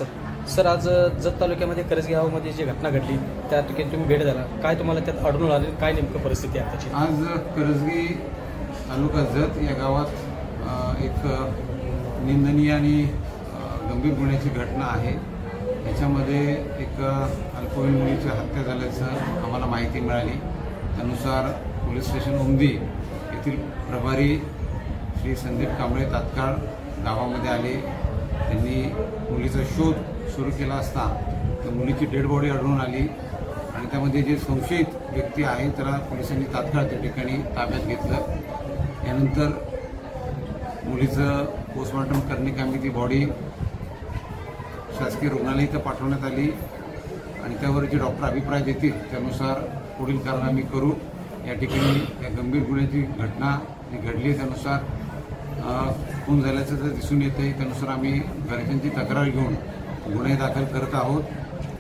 Sir, आज जत तालुक्यामध्ये करजगी गावामध्ये जी घटना घडली त्या ठिकाणी तुम्ही भेट द्याला, काय तुम्हाला त्यात आढळून आले, काय नेमकं परिस्थिती आहे त्याची? आज करजगी तालुका जत या गावात एक निंदनीय आणि गंभीर गुन्ह्याची घटना आहे। याच्यामध्ये एक अल्पवयीन मुलीची हत्या झाल्याचं आम्हाला माहिती मिळाली। त्यानुसार पोलीस स्टेशन उमदी येथील प्रभारी श्री संदीप कांबळे तात्काळ गावामध्ये आले। त्यांनी मुलीचा शोध सुरू केला असता त्या मुलीची डेड बॉडी आढळून आली आणि त्यामध्ये जे संशयित व्यक्ती आहे त्याला पोलिसांनी तात्काळ त्या ठिकाणी ताब्यात घेतलं। यानंतर मुलीचं पोस्टमॉर्टम करण्याकामी ती बॉडी शासकीय रुग्णालय इथं पाठवण्यात आली आणि त्यावर जे डॉक्टर अभिप्राय देतील त्यानुसार पुढील कारवाई आम्ही करू। या ठिकाणी या गंभीर गुन्ह्याची घटना घडली त्यानुसार खून झाल्याचं जर दिसून येते त्यानुसार आम्ही घरच्यांची तक्रार घेऊन गुन्हे दाखल करत आहोत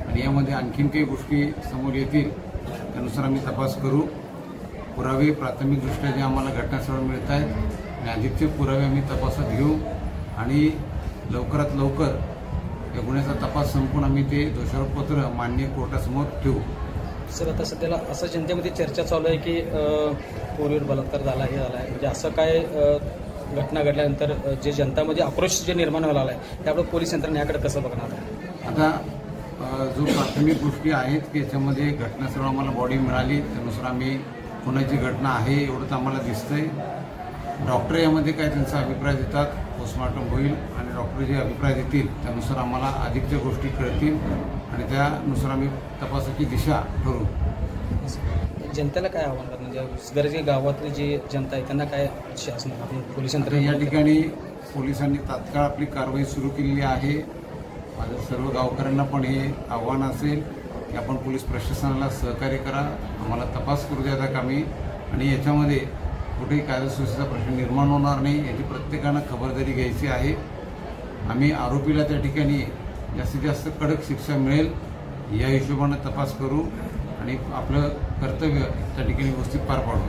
आणि यामध्ये आणखीन काही गोष्टी समोर येतील त्यानुसार आम्ही तपास करू। पुरावे प्राथमिकदृष्ट्या जे आम्हाला घटनास्थळावर मिळत आहेत आणि अधिकचे पुरावे आम्ही तपासात घेऊ आणि लवकरात लवकर या गुन्ह्याचा तपास संपून आम्ही ते दोषारोपपत्र माननीय कोर्टासमोर ठेवू। सर, आता सध्याला असं जनतेमध्ये चर्चा चालू आहे की पोरीवर बलात्कार झाला, हे झाला आहे, म्हणजे असं काय घटना घडल्यानंतर जे जनतामध्ये आक्रोश जे निर्माण व्हायला आहे त्यामुळे पोलीस यंत्रणा याकडे कसं बघणार? आता जो प्राथमिक गोष्टी आहेत की याच्यामध्ये घटनास्थळ आम्हाला बॉडी मिळाली त्यानुसार आम्ही खुनाची घटना आहे एवढंच आम्हाला दिसतंय। डॉक्टर यामध्ये काय त्यांचा अभिप्राय देतात, पोस्टमॉर्टम होईल आणि डॉक्टर जे अभिप्राय देतील त्यानुसार आम्हाला अधिकच्या गोष्टी कळतील आणि त्यानुसार आम्ही तपासाची दिशा ठरवू। जनतेला काय आव्हान करणार, म्हणजे गरजे गावातली जी जनता आहे त्यांना काय शासन पोलीस यंत्रणा? या ठिकाणी पोलिसांनी तात्काळ आपली कारवाई सुरू केलेली आहे। माझ्या सर्व गावकऱ्यांना पण हे आव्हान असेल की आपण पोलीस प्रशासनाला सहकार्य करा, आम्हाला तपास करू द्या कामी आणि याच्यामध्ये कुठेही कायदा सुव्यवस्थेचा प्रश्न निर्माण होणार नाही याची प्रत्येकानं खबरदारी घ्यायची आहे। आम्ही आरोपीला त्या ठिकाणी जास्तीत जास्त कडक शिक्षा मिळेल या हिशोबानं तपास करू आणि आपलं कर्तव्य त्या ठिकाणी व्यवस्थित पार पाडू।